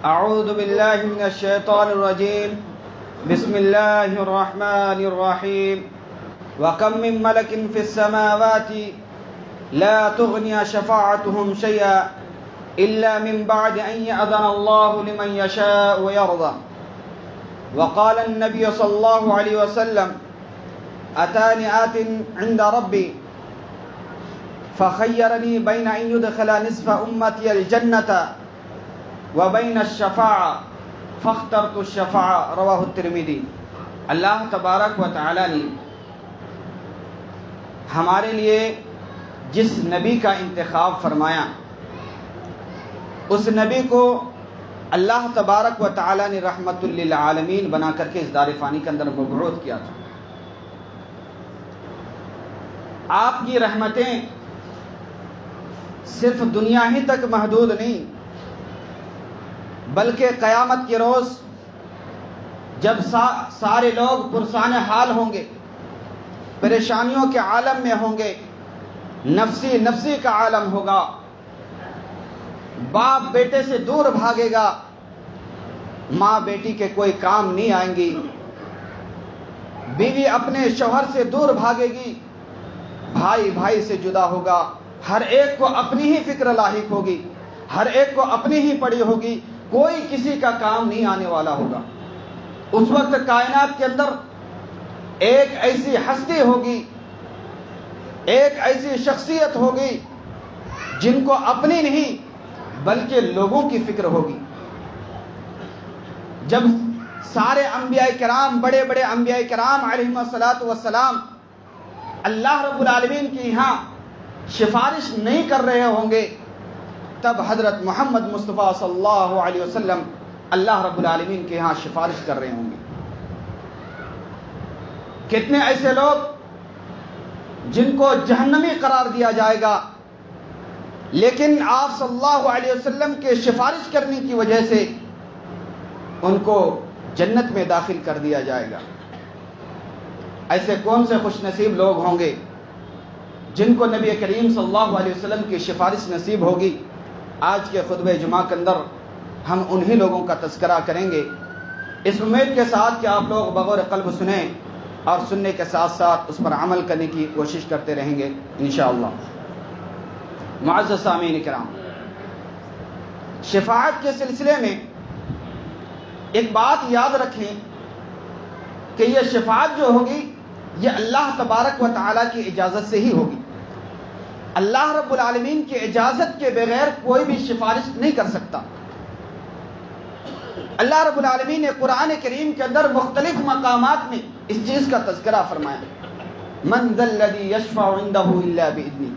اعوذ باللہ من الشیطان الرجیم بسم اللہ الرحمن الرحیم وَكَم مِّن مَّلَكٍ فِي السَّمَاوَاتِ لَا تُغْنِي شَفَاعَتُهُمْ شَيْئًا إِلَّا مِن بَعْدِ أَن يَأْذَنَ اللَّهُ لِمَن يَشَاءُ وَيَرْضَىٰ وقال النبي صلى الله عليه وسلم أتاني آت عند ربي فخيرني بين أن يدخل نصف أمتي الجنة وبين الشفاعة فاخترت الشفاعة رواه الترمذي۔ اللہ تبارک و تعالی نے ہمارے لیے جس نبی کا انتخاب فرمایا اس نبی کو اللہ تبارک و تعالی نے رحمت للعالمین بنا کر کے اس دار فانی کے اندر مبعوث کیا تھا۔ آپ کی رحمتیں صرف دنیا ہی تک محدود نہیں بلکہ قیامت کے روز جب سارے لوگ پرسان حال ہوں گے، پریشانیوں کے عالم میں ہوں گے، نفسی نفسی کا عالم ہوگا، باپ بیٹے سے دور بھاگے گا، ماں بیٹی کے کوئی کام نہیں آئیں گی، بیوی اپنے شوہر سے دور بھاگے گی، بھائی بھائی سے جدا ہوگا، ہر ایک کو اپنی ہی فکر لاحق ہوگی، ہر ایک کو اپنی ہی پڑی ہوگی، کوئی کسی کا کام نہیں آنے والا ہوگا۔ اس وقت کائنات کے اندر ایک ایسی ہستی ہوگی، ایک ایسی شخصیت ہوگی جن کو اپنی نہیں بلکہ لوگوں کی فکر ہوگی۔ جب سارے انبیاء کرام، بڑے بڑے انبیاء کرام علیہم الصلاۃ والسلام اللہ رب العالمین کے یہاں سفارش نہیں کر رہے ہوں گے، تب حضرت محمد مصطفیٰ صلی اللہ علیہ وسلم اللہ رب العالمین کے یہاں سفارش کر رہے ہوں گے۔ کتنے ایسے لوگ جن کو جہنمی قرار دیا جائے گا، لیکن آپ صلی اللہ علیہ وسلم کے سفارش کرنے کی وجہ سے ان کو جنت میں داخل کر دیا جائے گا۔ ایسے کون سے خوش نصیب لوگ ہوں گے جن کو نبی کریم صلی اللہ علیہ وسلم کی سفارش نصیب ہوگی۔ آج کے خطبہ جمعہ کے اندر ہم انہی لوگوں کا تذکرہ کریں گے، اس امید کے ساتھ کہ آپ لوگ بغور قلب سنیں اور سننے کے ساتھ ساتھ اس پر عمل کرنے کی کوشش کرتے رہیں گے انشاءاللہ۔ معزز سامعین کرام، شفاعت کے سلسلے میں ایک بات یاد رکھیں کہ یہ شفاعت جو ہوگی یہ اللہ تبارک و تعالیٰ کی اجازت سے ہی ہوگی۔ اللہ رب العالمین کی اجازت کے بغیر کوئی بھی سفارش نہیں کر سکتا۔ اللہ رب العالمین نے قرآن کریم کے اندر مختلف مقامات میں اس چیز کا تذکرہ فرمایا، من ذا الذی یشفع عنده الا باذنہ،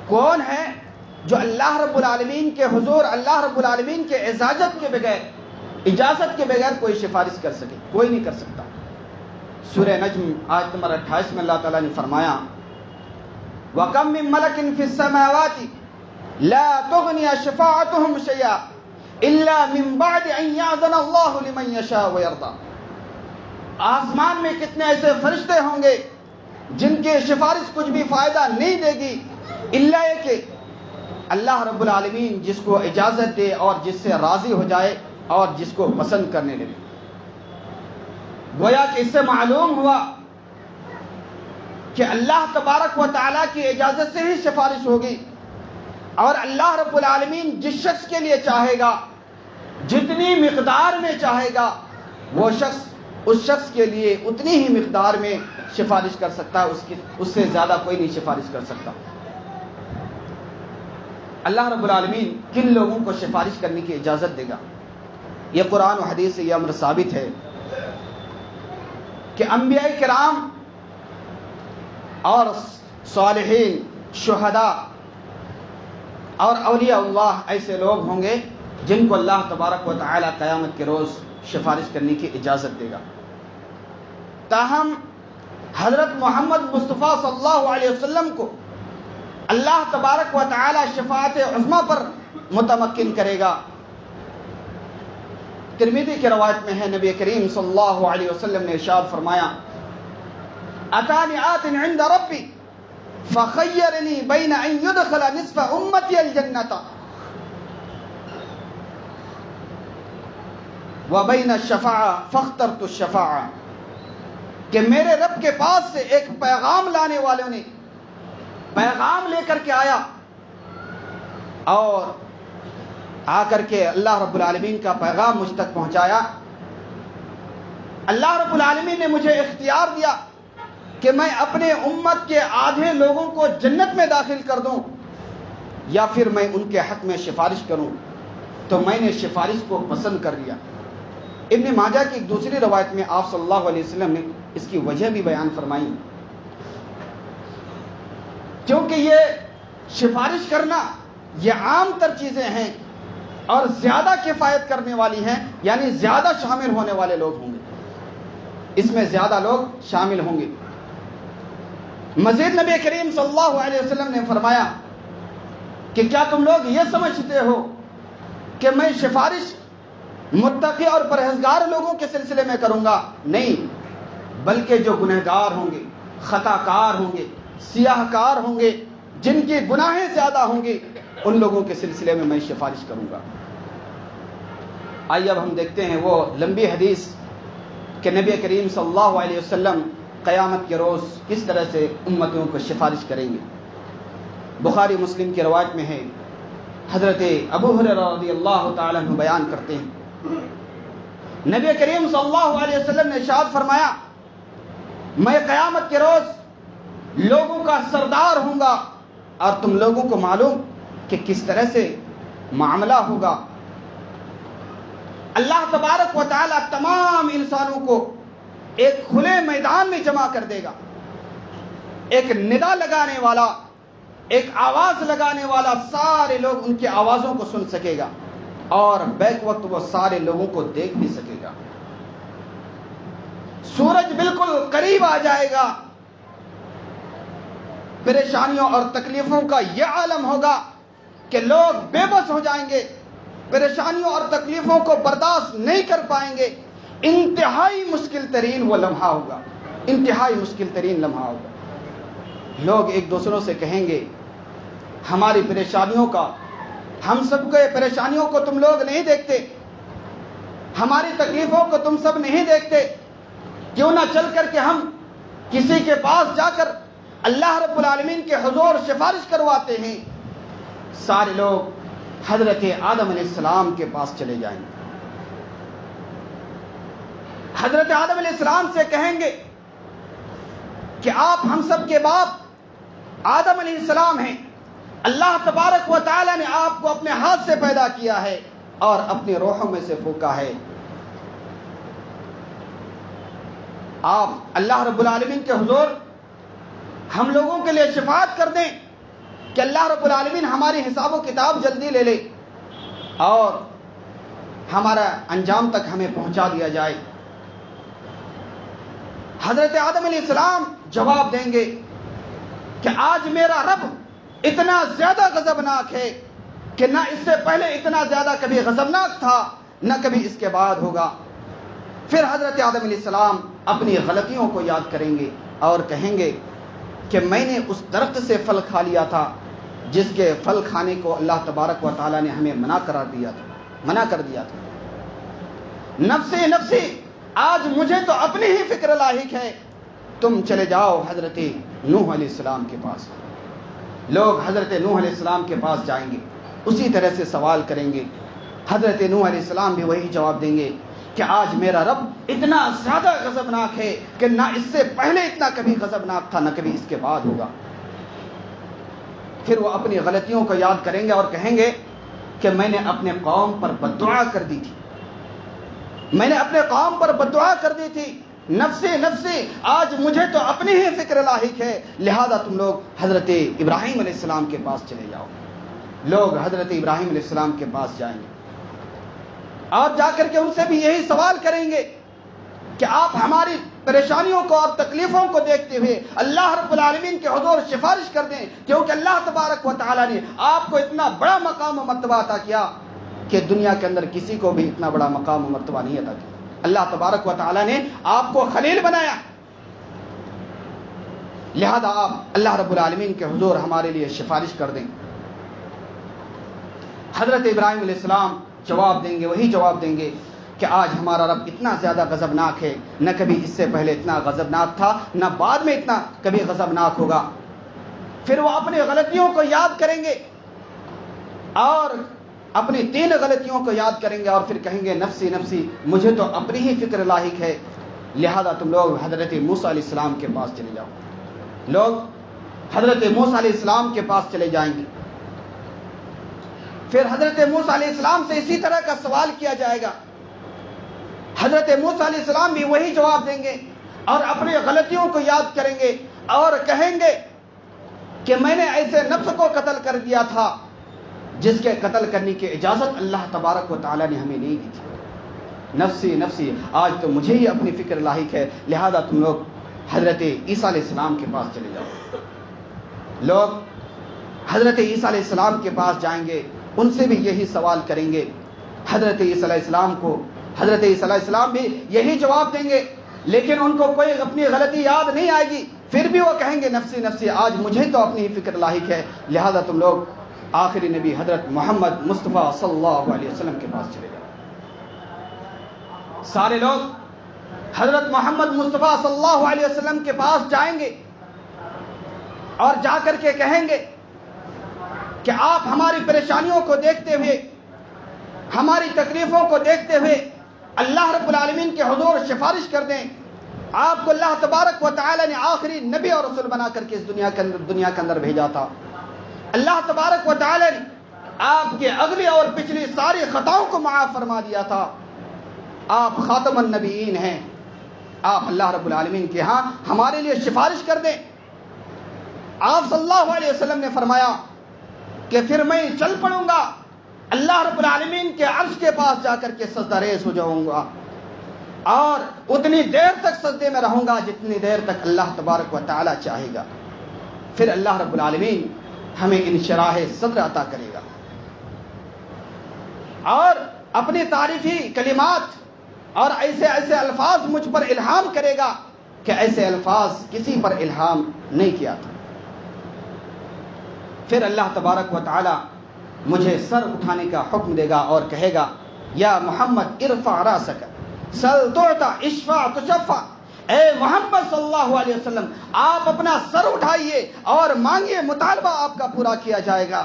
کون ہے جو اللہ رب العالمین کے حضور، اللہ رب العالمین کے اجازت کے بغیر کوئی سفارش کر سکے؟ کوئی نہیں کر سکتا۔ سورہ نجم آیت نمبر 28 میں اللہ تعالیٰ نے فرمایا وَكَم مِّن مَّلَكٍ فِي السَّمَاوَاتِ لَا تُغْنِي شَفَاعَتُهُمْ شَيْئًا إِلَّا مِن بَعْدِ أَن يَأْذَنَ اللَّهُ لِمَن يَشَاءُ وَيَرْضَىٰ۔ آسمان میں کتنے ایسے فرشتے ہوں گے جن کی سفارش کچھ بھی فائدہ نہیں دے گی الا یہ کہ اللہ رب العالمین جس کو اجازت دے اور جس سے راضی ہو جائے اور جس کو پسند کرنے لگے۔ گویا کہ اس سے معلوم ہوا کہ اللہ تبارک و تعالیٰ کی اجازت سے ہی سفارش ہوگی، اور اللہ رب العالمین جس شخص کے لیے چاہے گا، جتنی مقدار میں چاہے گا، وہ شخص اس شخص کے لیے اتنی ہی مقدار میں سفارش کر سکتا ہے، اس سے زیادہ کوئی نہیں سفارش کر سکتا۔ اللہ رب العالمین کن لوگوں کو سفارش کرنے کی اجازت دے گا؟ یہ قرآن و حدیث سے یہ امر ثابت ہے کہ انبیاء کرام اور صالحین، شہداء اور اولیاء اللہ ایسے لوگ ہوں گے جن کو اللہ تبارک و تعالی قیامت کے روز سفارش کرنے کی اجازت دے گا۔ تاہم حضرت محمد مصطفیٰ صلی اللہ علیہ وسلم کو اللہ تبارک و تعالی شفاعت عظمیٰ پر متمکن کرے گا۔ ترمذی کی روایت میں ہے، نبی کریم صلی اللہ علیہ وسلم نے ارشاد فرمایا اتانی آت عند ربی فخیرنی بین ان یدخل نصف امتی الجنت وبین الشفاعہ فاخترت الشفاعہ، کہ میرے رب کے پاس سے ایک پیغام لانے والوں نے پیغام لے کر کے آیا، اور آ کر کے اللہ رب العالمین کا پیغام مجھ تک پہنچایا۔ اللہ رب العالمین نے مجھے اختیار دیا کہ میں اپنے امت کے آدھے لوگوں کو جنت میں داخل کر دوں یا پھر میں ان کے حق میں سفارش کروں، تو میں نے سفارش کو پسند کر لیا۔ ابن ماجہ کی ایک دوسری روایت میں آپ صلی اللہ علیہ وسلم نے اس کی وجہ بھی بیان فرمائی، کیونکہ یہ سفارش کرنا یہ عام تر چیزیں ہیں اور زیادہ کفایت کرنے والی ہیں، یعنی زیادہ شامل ہونے والے لوگ ہوں گے، اس میں زیادہ لوگ شامل ہوں گے۔ مزید نبی کریم صلی اللہ علیہ وسلم نے فرمایا کہ کیا تم لوگ یہ سمجھتے ہو کہ میں سفارش متقی اور پرہیزگار لوگوں کے سلسلے میں کروں گا؟ نہیں، بلکہ جو گنہگار ہوں گے، خطا کار ہوں گے، سیاہ کار ہوں گے، جن کی گناہیں زیادہ ہوں گی، ان لوگوں کے سلسلے میں سفارش کروں گا۔ آئیے اب ہم دیکھتے ہیں وہ لمبی حدیث کہ نبی کریم صلی اللہ علیہ وسلم قیامت کے روز کس طرح سے امتوں کو سفارش کریں گے۔ بخاری مسلم کی روایت میں ہے، حضرت ابو ہریرہ رضی اللہ تعالیٰ عنہ بیان کرتے ہیں، نبی کریم صلی اللہ علیہ وسلم نے ارشاد فرمایا، میں قیامت کے روز لوگوں کا سردار ہوں گا، اور تم لوگوں کو معلوم کہ کس طرح سے معاملہ ہوگا۔ اللہ تبارک و تعالی تمام انسانوں کو ایک کھلے میدان میں جمع کر دے گا، ایک ندا لگانے والا، ایک آواز لگانے والا سارے لوگ ان کی آوازوں کو سن سکے گا، اور بیک وقت وہ سارے لوگوں کو دیکھ بھی سکے گا۔ سورج بالکل قریب آ جائے گا، پریشانیوں اور تکلیفوں کا یہ عالم ہوگا کہ لوگ بے بس ہو جائیں گے، پریشانیوں اور تکلیفوں کو برداشت نہیں کر پائیں گے۔ انتہائی مشکل ترین وہ لمحہ ہوگا، انتہائی مشکل ترین لمحہ ہوگا۔ لوگ ایک دوسروں سے کہیں گے، ہماری پریشانیوں کا، ہم سب کے پریشانیوں کو تم لوگ نہیں دیکھتے، ہماری تکلیفوں کو تم سب نہیں دیکھتے، کیوں نہ چل کر کے ہم کسی کے پاس جا کر اللہ رب العالمین کے حضور سفارش کرواتے ہیں۔ سارے لوگ حضرت آدم علیہ السلام کے پاس چلے جائیں گے، حضرت آدم علیہ السلام سے کہیں گے کہ آپ ہم سب کے باپ آدم علیہ السلام ہیں، اللہ تبارک و تعالی نے آپ کو اپنے ہاتھ سے پیدا کیا ہے اور اپنی روحوں میں سے پھونکا ہے، آپ اللہ رب العالمین کے حضور ہم لوگوں کے لیے شفاعت کر دیں کہ اللہ رب العالمین ہماری حساب و کتاب جلدی لے لے اور ہمارا انجام تک ہمیں پہنچا دیا جائے۔ حضرت آدم علیہ السلام جواب دیں گے کہ آج میرا رب اتنا زیادہ غضبناک ہے کہ نہ اس سے پہلے اتنا زیادہ کبھی غضبناک تھا، نہ کبھی اس کے بعد ہوگا۔ پھر حضرت آدم علیہ السلام اپنی غلطیوں کو یاد کریں گے اور کہیں گے کہ میں نے اس درخت سے پھل کھا لیا تھا جس کے پھل کھانے کو اللہ تبارک و تعالیٰ نے ہمیں منع کر دیا تھا۔ نفسی نفسی، آج مجھے تو اپنی ہی فکر لاحق ہے، تم چلے جاؤ حضرت نوح علیہ السلام کے پاس۔ لوگ حضرت نوح علیہ السلام کے پاس جائیں گے، اسی طرح سے سوال کریں گے۔ حضرت نوح علیہ السلام بھی وہی جواب دیں گے کہ آج میرا رب اتنا زیادہ غضبناک ہے کہ نہ اس سے پہلے اتنا کبھی غضبناک تھا، نہ کبھی اس کے بعد ہوگا۔ پھر وہ اپنی غلطیوں کو یاد کریں گے اور کہیں گے کہ میں نے اپنے قوم پر بددعا کر دی تھی، میں نے اپنے قوم پر بددعا کر دی تھی، نفسی نفسی، آج مجھے تو اپنی ہی فکر لاحق ہے، لہذا تم لوگ حضرت ابراہیم علیہ السلام کے پاس چلے جاؤ۔ لوگ حضرت ابراہیم علیہ السلام کے پاس جائیں گے اور جا کر کے ان سے بھی یہی سوال کریں گے کہ آپ ہماری پریشانیوں کو اور تکلیفوں کو دیکھتے ہوئے اللہ رب العالمین کے حضور سفارش کر دیں، کیونکہ اللہ تبارک و تعالیٰ نے آپ کو اتنا بڑا مقام و مرتبہ عطا کیا کہ دنیا کے اندر کسی کو بھی اتنا بڑا مقام و مرتبہ نہیں عطا کیا۔ اللہ تبارک و تعالیٰ نے آپ کو خلیل بنایا، لہذا آپ اللہ رب العالمین کے حضور ہمارے لیے سفارش کر دیں۔ حضرت ابراہیم علیہ السلام جواب دیں گے، وہی جواب دیں گے کہ کہ آج ہمارا رب اتنا زیادہ غضبناک ہے، نہ کبھی اس سے پہلے اتنا غضبناک تھا، نہ بعد میں اتنا کبھی غضبناک ہوگا۔ پھر وہ اپنی غلطیوں کو یاد کریں گے اور اپنی 3 غلطیوں کو یاد کریں گے اور پھر کہیں گے نفسی نفسی، مجھے تو اپنی ہی فکر لاحق ہے، لہذا تم لوگ حضرت موسیٰ علیہ السلام کے پاس چلے جاؤ۔ لوگ حضرت موسیٰ علیہ السلام کے پاس چلے جائیں گے۔ پھر حضرت موسیٰ علیہ السلام سے اسی طرح کا سوال کیا جائے گا، حضرت موسیٰ علیہ السلام بھی وہی جواب دیں گے اور اپنی غلطیوں کو یاد کریں گے اور کہیں گے کہ میں نے ایسے نفس کو قتل کر دیا تھا جس کے قتل کرنے کی اجازت اللہ تبارک و تعالی نے ہمیں نہیں دی تھی۔ نفسی نفسی، آج تو مجھے ہی اپنی فکر لاحق ہے، لہذا تم لوگ حضرت عیسیٰ علیہ السلام کے پاس چلے جاؤ۔ لوگ حضرت عیسیٰ علیہ السلام کے پاس جائیں گے، ان سے بھی یہی سوال کریں گے۔ حضرت عیسیٰ علیہ السلام کو حضرت عیسیٰ علیہ السلام بھی یہی جواب دیں گے، لیکن ان کو کوئی اپنی غلطی یاد نہیں آئے گی، پھر بھی وہ کہیں گے نفسی نفسی، آج مجھے تو اپنی فکر لاحق ہے، لہذا تم لوگ آخری نبی حضرت محمد مصطفیٰ صلی اللہ علیہ وسلم کے پاس چلے جاؤ۔ سارے لوگ حضرت محمد مصطفیٰ صلی اللہ علیہ وسلم کے پاس جائیں گے اور جا کر کے کہیں گے کہ آپ ہماری پریشانیوں کو دیکھتے ہوئے، ہماری تکلیفوں کو دیکھتے ہوئے اللہ رب العالمین کے حضور سفارش کر دیں۔ آپ کو اللہ تبارک و تعالی نے آخری نبی اور رسول بنا کر کے اس دنیا کے اندر بھیجا تھا۔ اللہ تبارک و تعالی نے آپ کے اگلی اور پچھلی ساری خطاؤں کو معاف فرما دیا تھا۔ آپ خاتم النبیین ہیں، آپ اللہ رب العالمین کے ہاں ہمارے لیے سفارش کر دیں۔ آپ صلی اللہ علیہ وسلم نے فرمایا کہ پھر میں چل پڑوں گا، اللہ رب العالمین کے عرش کے پاس جا کر کے سجدہ ریز ہو جاؤں گا اور اتنی دیر تک سجدے میں رہوں گا جتنی دیر تک اللہ تبارک و تعالی چاہے گا۔ پھر اللہ رب العالمین ہمیں انشراح صدر عطا کرے گا اور اپنی تعریفی کلمات اور ایسے ایسے الفاظ مجھ پر الہام کرے گا کہ ایسے الفاظ کسی پر الہام نہیں کیا تھا۔ پھر اللہ تبارک و تعالی مجھے سر اٹھانے کا حکم دے گا اور کہے گا یا محمد ارفع راسک سل تعطى اشفع تشفع، اے محمد صلی اللہ علیہ وسلم آپ اپنا سر اٹھائیے اور مانگیے، مطالبہ آپ کا پورا کیا جائے گا،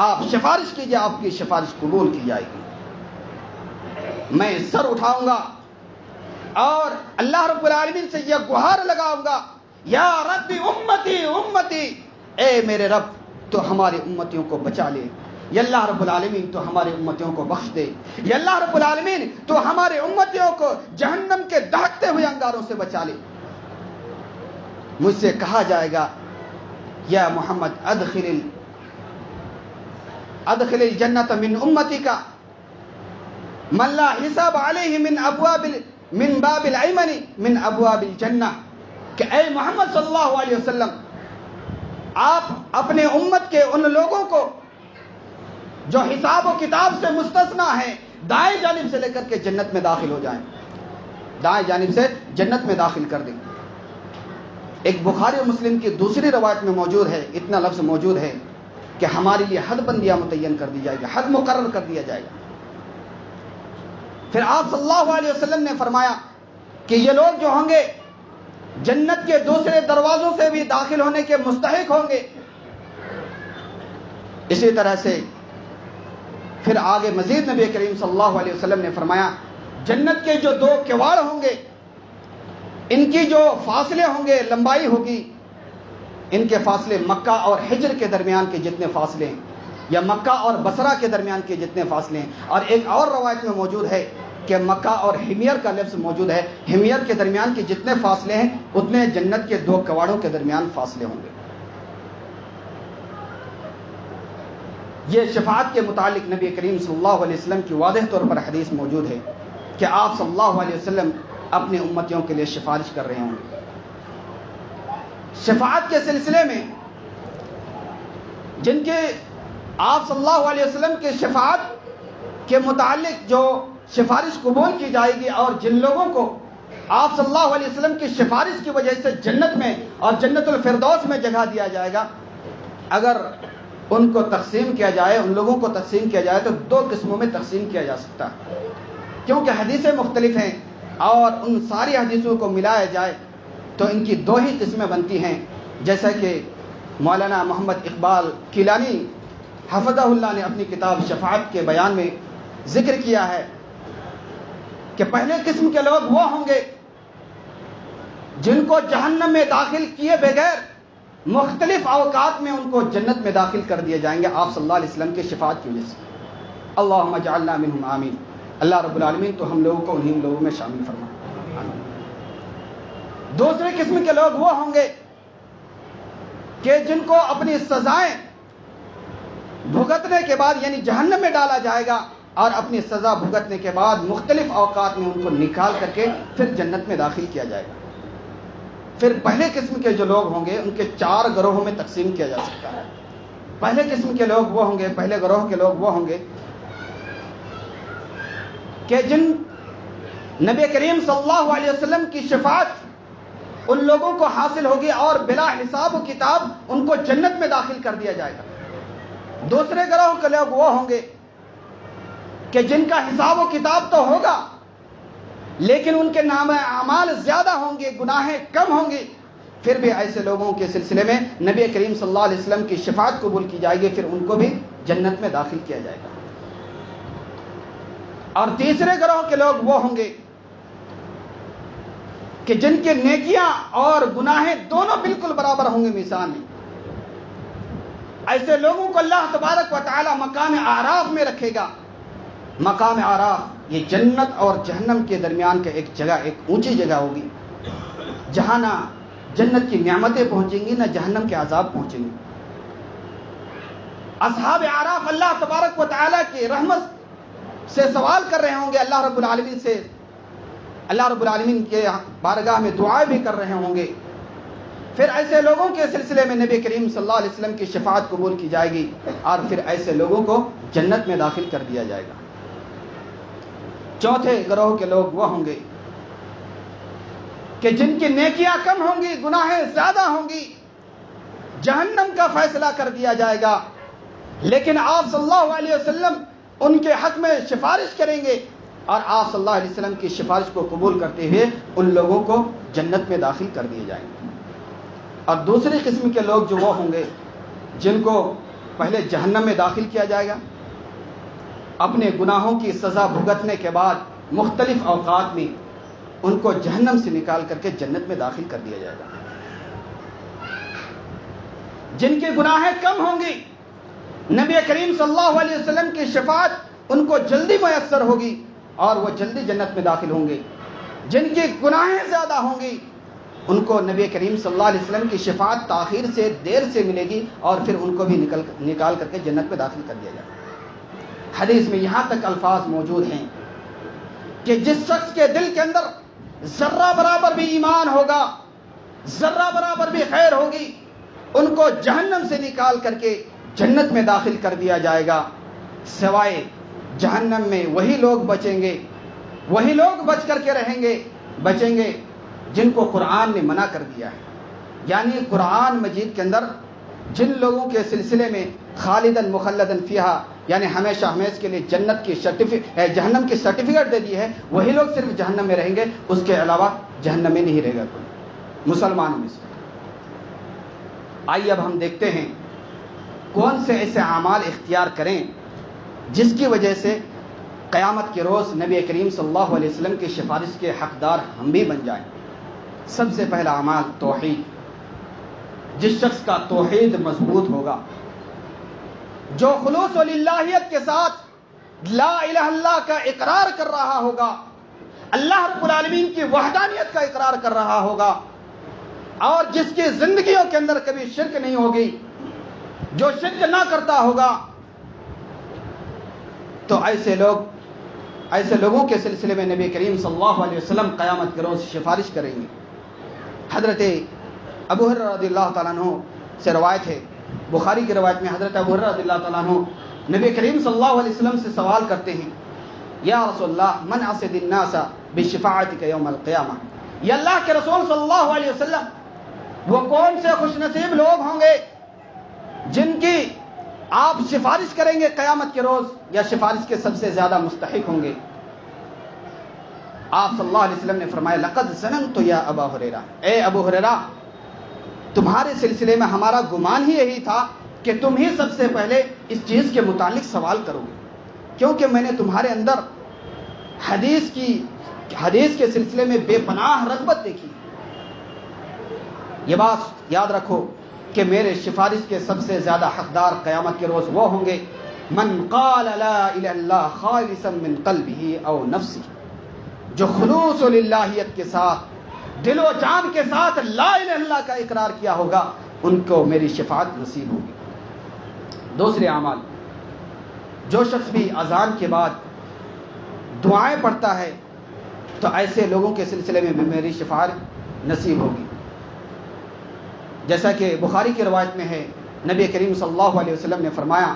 آپ سفارش کیجئے، آپ کی سفارش قبول کی جائے گی۔ میں سر اٹھاؤں گا اور اللہ رب العالمین سے یہ گہار لگاؤں گا یا رب امتی امتی، اے میرے رب تو ہماری امتیوں کو بچا لے، یا اللہ رب العالمین تو ہمارے امتیوں کو بخش دے، یا اللہ رب العالمین تو ہمارے امتیوں کو جہنم کے دہکتے ہوئے انگاروں سے بچا لے۔ مجھ سے کہا جائے گا یا محمد ادخل الجنت من امتی کا من لا حساب علیہ من باب الایمن من ابواب الجنہ، کہ اے محمد صلی اللہ علیہ وسلم آپ اپنے امت کے ان لوگوں کو جو حساب و کتاب سے مستثنا ہیں دائیں جانب سے لے کر کے جنت میں داخل ہو جائیں، دائیں جانب سے جنت میں داخل کر دیں۔ ایک بخاری اور مسلم کی دوسری روایت میں موجود ہے، اتنا لفظ موجود ہے کہ ہمارے لیے حد بندیاں متعین کر دی جائے گی، حد مقرر کر دیا جائے گا۔ پھر آپ صلی اللہ علیہ وسلم نے فرمایا کہ یہ لوگ جو ہوں گے جنت کے دوسرے دروازوں سے بھی داخل ہونے کے مستحق ہوں گے۔ اسی طرح سے پھر آگے مزید نبی کریم صلی اللہ علیہ وسلم نے فرمایا جنت کے جو 2 کواڑ ہوں گے ان کی جو فاصلے ہوں گے، لمبائی ہوگی، ان کے فاصلے مکہ اور حجر کے درمیان کے جتنے فاصلے ہیں یا مکہ اور بصرہ کے درمیان کے جتنے فاصلے ہیں، اور ایک اور روایت میں موجود ہے کہ مکہ اور حمیر کا لفظ موجود ہے، حمیر کے درمیان کے جتنے فاصلے ہیں اتنے جنت کے 2 کواڑوں کے درمیان فاصلے ہوں گے۔ یہ شفاعت کے متعلق نبی کریم صلی اللہ علیہ وسلم کی واضح طور پر حدیث موجود ہے کہ آپ صلی اللہ علیہ وسلم اپنی امتیوں کے لیے سفارش کر رہے ہوں گے۔ شفاعت کے سلسلے میں جن کے آپ صلی اللہ علیہ وسلم کے شفاعت کے متعلق جو سفارش قبول کی جائے گی اور جن لوگوں کو آپ صلی اللہ علیہ وسلم کی سفارش کی وجہ سے جنت میں اور جنت الفردوس میں جگہ دیا جائے گا، اگر ان کو تقسیم کیا جائے، ان لوگوں کو تقسیم کیا جائے تو 2 قسموں میں تقسیم کیا جا سکتا ہے۔ کیونکہ حدیثیں مختلف ہیں اور ان ساری حدیثوں کو ملایا جائے تو ان کی دو ہی قسمیں بنتی ہیں، جیسا کہ مولانا محمد اقبال کیلانی حفظہ اللہ نے اپنی کتاب شفاعت کے بیان میں ذکر کیا ہے کہ پہلے قسم کے لوگ وہ ہوں گے جن کو جہنم میں داخل کیے بغیر مختلف اوقات میں ان کو جنت میں داخل کر دیے جائیں گے آپ صلی اللہ علیہ وسلم کی شفاعت کی وجہ سے۔ اللہم اجعلنا منہم آمین۔ اللہ رب العالمین تو ہم لوگوں کو انہی لوگوں میں شامل فرما۔ دوسرے قسم کے لوگ وہ ہوں گے کہ جن کو اپنی سزائیں بھگتنے کے بعد یعنی جہنم میں ڈالا جائے گا اور اپنی سزا بھگتنے کے بعد مختلف اوقات میں ان کو نکال کر کے پھر جنت میں داخل کیا جائے گا۔ پھر پہلے قسم کے جو لوگ ہوں گے ان کے 4 گروہوں میں تقسیم کیا جا سکتا ہے۔ پہلے قسم کے لوگ وہ ہوں گے، پہلے گروہ کے لوگ وہ ہوں گے کہ جن نبی کریم صلی اللہ علیہ وسلم کی شفاعت ان لوگوں کو حاصل ہوگی اور بلا حساب و کتاب ان کو جنت میں داخل کر دیا جائے گا۔ دوسرے گروہ کے لوگ وہ ہوں گے کہ جن کا حساب و کتاب تو ہوگا لیکن ان کے نام اعمال زیادہ ہوں گے، گناہیں کم ہوں گی، پھر بھی ایسے لوگوں کے سلسلے میں نبی کریم صلی اللہ علیہ وسلم کی شفاعت قبول کی جائے گی، پھر ان کو بھی جنت میں داخل کیا جائے گا۔ اور تیسرے گروہ کے لوگ وہ ہوں گے کہ جن کے نیکیاں اور گناہیں دونوں بالکل برابر ہوں گے میزان میں۔ ایسے لوگوں کو اللہ تبارک و تعالی مقام اعراف میں رکھے گا۔ مقام اعراف یہ جنت اور جہنم کے درمیان کا ایک جگہ، ایک اونچی جگہ ہوگی جہاں نہ جنت کی نعمتیں پہنچیں گی نہ جہنم کے عذاب پہنچیں گے۔ اصحاب اعراف اللہ تبارک و تعالی کی رحمت سے سوال کر رہے ہوں گے اللہ رب العالمین سے، اللہ رب العالمین کے بارگاہ میں دعائیں بھی کر رہے ہوں گے۔ پھر ایسے لوگوں کے سلسلے میں نبی کریم صلی اللہ علیہ وسلم کی شفاعت قبول کی جائے گی اور پھر ایسے لوگوں کو جنت میں داخل کر دیا جائے گا۔ چوتھے گروہ کے لوگ وہ ہوں گے کہ جن کی نیکیاں کم ہوں گی، گناہیں زیادہ ہوں گی، جہنم کا فیصلہ کر دیا جائے گا، لیکن آپ صلی اللہ علیہ وسلم ان کے حق میں سفارش کریں گے اور آپ صلی اللہ علیہ وسلم کی سفارش کو قبول کرتے ہوئے ان لوگوں کو جنت میں داخل کر دیے جائیں گے۔ اور دوسری قسم کے لوگ جو وہ ہوں گے جن کو پہلے جہنم میں داخل کیا جائے گا، اپنے گناہوں کی سزا بھگتنے کے بعد مختلف اوقات میں ان کو جہنم سے نکال کر کے جنت میں داخل کر دیا جائے گا۔ جن کے گناہیں کم ہوں گی نبی کریم صلی اللہ علیہ وسلم کی شفاعت ان کو جلدی میسر ہوگی اور وہ جلدی جنت میں داخل ہوں گے۔ جن کی گناہیں زیادہ ہوں گی ان کو نبی کریم صلی اللہ علیہ وسلم کی شفاعت تاخیر سے، دیر سے ملے گی اور پھر ان کو بھی نکال کر کے جنت میں داخل کر دیا جائے گا۔ حدیث میں یہاں تک الفاظ موجود ہیں کہ جس شخص کے دل کے اندر ذرہ برابر بھی ایمان ہوگا، ذرہ برابر بھی خیر ہوگی، ان کو جہنم سے نکال کر کے جنت میں داخل کر دیا جائے گا۔ سوائے جہنم میں وہی لوگ بچیں گے، وہی لوگ بچ کر کے رہیں گے، بچیں گے جن کو قرآن نے منع کر دیا ہے۔ یعنی قرآن مجید کے اندر جن لوگوں کے سلسلے میں خالدن مخلدن فیہا یعنی ہمیشہ ہمیشہ کے لیے جنت کی جہنم کی سرٹیفکیٹ دے دی ہے، وہی لوگ صرف جہنم میں رہیں گے، اس کے علاوہ جہنم میں نہیں رہے گا کوئی مسلمانوں میں سے۔ آئیے اب ہم دیکھتے ہیں کون سے ایسے اعمال اختیار کریں جس کی وجہ سے قیامت کے روز نبی کریم صلی اللہ علیہ وسلم کی سفارش کے حقدار ہم بھی بن جائیں۔ سب سے پہلا اعمال توحید۔ جس شخص کا توحید مضبوط ہوگا، جو خلوص و للہیت کے ساتھ لا الہ الا اللہ کا اقرار کر رہا ہوگا، اللہ رب العالمین کی وحدانیت کا اقرار کر رہا ہوگا، اور جس کی زندگیوں کے اندر کبھی شرک نہیں ہوگی، جو شرک نہ کرتا ہوگا، تو ایسے لوگوں کے سلسلے میں نبی کریم صلی اللہ علیہ وسلم قیامت کے روز سفارش کریں گے۔ حضرت ابو ہریرہ رضی اللہ تعالیٰ عنہ سے روایت ہے، بخاری کی روایت میں حضرت ابو ہریرہ رضی اللہ تعالیٰ عنہ نبی کریم صلی اللہ علیہ وسلم سے سوال کرتے ہیں، یا رسول اللہ من اسعد الناس بشفاعتک یوم القیامہ، یا اللہ کے رسول صلی اللہ علیہ وسلم وہ کون سے خوش نصیب لوگ ہوں گے جن کی آپ سفارش کریں گے قیامت کے روز، یا سفارش کے سب سے زیادہ مستحق ہوں گے؟ آپ صلی اللہ علیہ وسلم نے فرمایا لقد ظننت یا ابا ہریرہ، اے ابو ہریرہ تمہارے سلسلے میں ہمارا گمان ہی یہی تھا کہ تم ہی سب سے پہلے اس چیز کے متعلق سوال کرو گے، کیونکہ میں نے تمہارے اندر حدیث کے سلسلے میں بے پناہ رغبت دیکھی۔ یہ بات یاد رکھو کہ میرے سفارش کے سب سے زیادہ حقدار قیامت کے روز وہ ہوں گے من قال لا الہ الا اللہ خالصا من قلبہ او نفسہ، جو خلوص و للہیت کے ساتھ دل و جان کے ساتھ لا الہ الا اللہ کا اقرار کیا ہوگا، ان کو میری شفاعت نصیب ہوگی۔ دوسرے اعمال، جو شخص بھی اذان کے بعد دعائیں پڑھتا ہے تو ایسے لوگوں کے سلسلے میں بھی میری شفاعت نصیب ہوگی۔ جیسا کہ بخاری کی روایت میں ہے، نبی کریم صلی اللہ علیہ وسلم نے فرمایا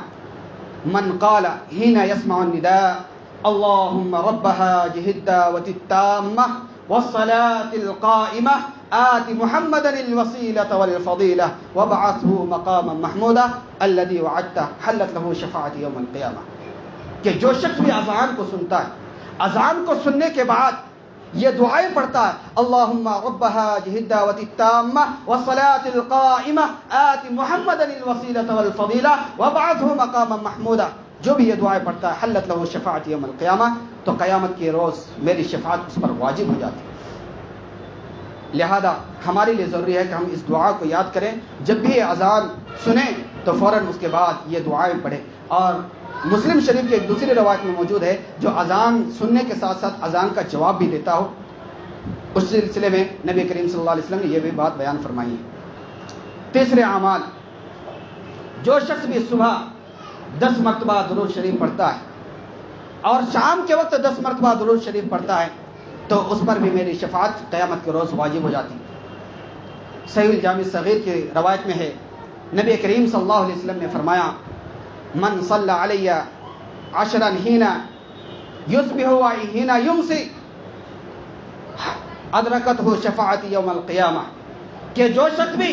من قال حين يسمع النداء اللهم رب هذه الدعوة التامة والصلاة القائمة آت محمدا الوسيلة والفضيلة وابعثه مقاما محمودا الذي وعدته حلت له شفاعة يوم القيامة، کہ جو شخص بھی اذان کو سنتا ہے، اذان کو سننے کے بعد یہ دعائیں پڑھتا ہے اللہم رب هذه الدعوة التامة والصلاة القائمة آت محمدا الوسيلة والفضيلة وابعثه مقاما محمودا، جو بھی یہ دعائیں پڑھتا ہے حلت له شفاعت یوم القیامہ، تو قیامت کے روز میری شفاعت اس پر واجب ہو جاتی ہے۔ لہذا ہمارے لیے ضروری ہے کہ ہم اس دعا کو یاد کریں، جب بھی اذان سنیں تو فوراً اس کے بعد یہ دعائیں پڑھیں۔ اور مسلم شریف کی ایک دوسری روایت میں موجود ہے جو اذان سننے کے ساتھ ساتھ اذان کا جواب بھی دیتا ہو، اس سلسلے میں نبی کریم صلی اللہ علیہ وسلم نے یہ بھی بات بیان فرمائی ہے۔ تیسرے اعمال، جو شخص بھی صبح 10 مرتبہ درود شریف پڑھتا ہے اور شام کے وقت 10 مرتبہ درود شریف پڑھتا ہے تو اس پر بھی میری شفاعت قیامت کے روز واجب ہو جاتی ہے۔ صحیح الجامع الصغیر کی روایت میں ہے، نبی کریم صلی اللہ علیہ وسلم نے فرمایا من صلی علی عشرا حین یصبح و حین یمسی ادرکتہ شفاعت یوم القیامہ، کہ جو شخص بھی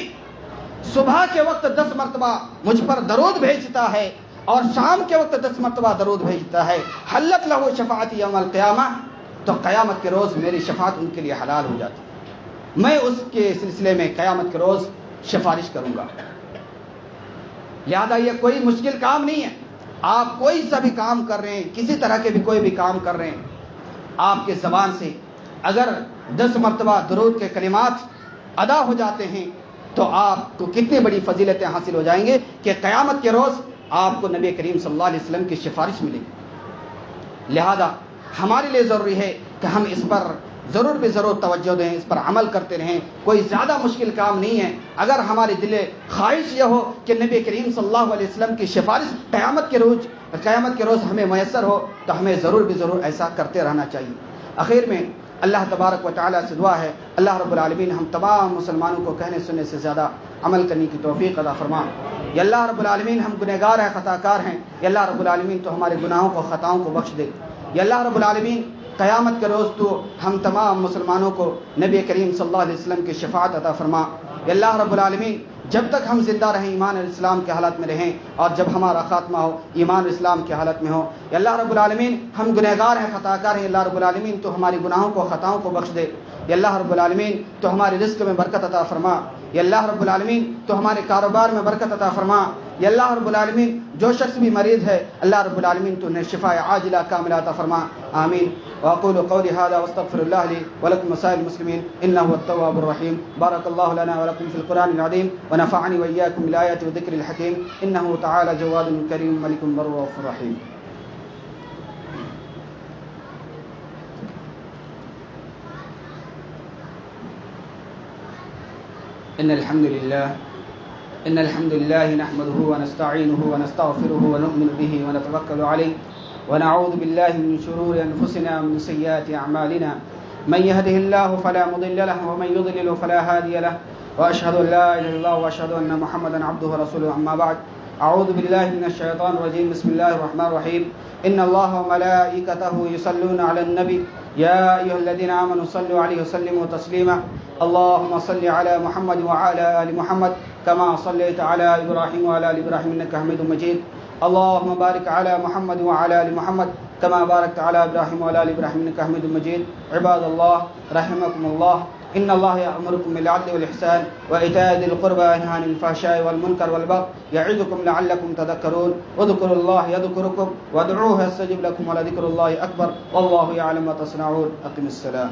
صبح کے وقت 10 مرتبہ مجھ پر درود بھیجتا ہے اور شام کے وقت 10 مرتبہ درود بھیجتا ہے حلت لہ شفاعت یوم القیامہ، تو قیامت کے روز میری شفاعت ان کے لیے حلال ہو جاتی ہے، میں اس کے سلسلے میں قیامت کے روز سفارش کروں گا۔ لہذا یہ کوئی مشکل کام نہیں ہے، آپ کوئی سا بھی کام کر رہے ہیں، کسی طرح کے بھی کوئی بھی کام کر رہے ہیں، آپ کے زبان سے اگر 10 مرتبہ درود کے کلمات ادا ہو جاتے ہیں تو آپ کو کتنی بڑی فضیلتیں حاصل ہو جائیں گے کہ قیامت کے روز آپ کو نبی کریم صلی اللہ علیہ وسلم کی سفارش ملے گی۔ لہذا ہمارے لیے ضروری ہے کہ ہم اس پر ضرور بھی ضرور توجہ دیں، اس پر عمل کرتے رہیں، کوئی زیادہ مشکل کام نہیں ہے۔ اگر ہمارے دل خواہش یہ ہو کہ نبی کریم صلی اللہ علیہ وسلم کی سفارش قیامت کے روز ہمیں میسر ہو تو ہمیں ضرور بھی ضرور ایسا کرتے رہنا چاہیے۔ آخر میں اللہ تبارک و تعالیٰ سے دعا ہے اللہ رب العالمین ہم تمام مسلمانوں کو کہنے سننے سے زیادہ عمل کرنے کی توفیق عطا فرما۔ یا اللہ رب العالمین ہم گنہگار ہیں، خطا کار ہیں، یا اللہ رب العالمین تو ہمارے گناہوں کو خطاؤں کو بخش دے۔ یا اللہ رب العالمین قیامت کے روز تو ہم تمام مسلمانوں کو نبی کریم صلی اللہ علیہ وسلم کی شفاعت عطا فرما۔ یا اللہ رب العالمین جب تک ہم زندہ رہیں ایمان اور اسلام کے حالت میں رہیں، اور جب ہمارا خاتمہ ہو ایمان اور اسلام کے حالت میں ہو۔ یا اللہ رب العالمین ہم گنہگار ہیں، خطا کار ہیں، اللہ رب العالمین تو ہماری گناہوں کو خطاؤں کو بخش دے۔ یا اللہ رب العالمین تو ہمارے رزق میں برکت عطا فرما۔ یا اللہ رب العالمین تو ہمارے کاروبار میں برکت عطا فرما۔ یا اللہ رب العالمین جو شخص بھی مریض ہے اللہ رب العالمین تو انہیں شفاء عاجلہ کاملہ عطا فرما، آمین۔ واقول قولی هذا واستغفر الله لي ولكم وسائر المسلمين انه هو التواب الرحيم۔ بارك الله لنا ولكم في القرآن العظيم ونفعني واياكم بالآيات والذكر الحكيم انه تعالى جواد كريم ملك بر رؤوف رحيم۔ إن الحمد لله نحمده ونستعينه ونستغفره ونؤمن به ونتوكل عليه ونعوذ بالله من شرور أنفسنا ومن سيئات أعمالنا، من يهده الله فلا مضل له ومن يضلل فلا هادي له، وأشهد أن لا إله إلا الله وأشهد أن محمدا عبده ورسوله، أما بعد أعوذ بالله من الشيطان الرجيم، بسم الله الرحمن الرحيم، إن الله وملائكته يصلون على النبي يا أيها الذين آمنوا صلوا عليه وسلموا تسليما، اللهم صل على محمد وعلى آل محمد كما صليت على إبراهيم وعلى آل إبراهيم إنك حميد مجيد، اللهم بارك على محمد وعلى آل محمد كما باركت على إبراهيم وعلى آل إبراهيم إنك حميد مجيد. عباد الله رحمكم الله، إن الله يأمركم بالعدل والإحسان وإيتاء ذي القربى وينهى عن الفحشاء والمنكر والبغي يعظكم لعلكم تذكرون. واذكروا الله يذكركم وادعوه يستجب لكم ولذكر الله أكبر والله يعلم ما تصنعون. أقم الصلاة.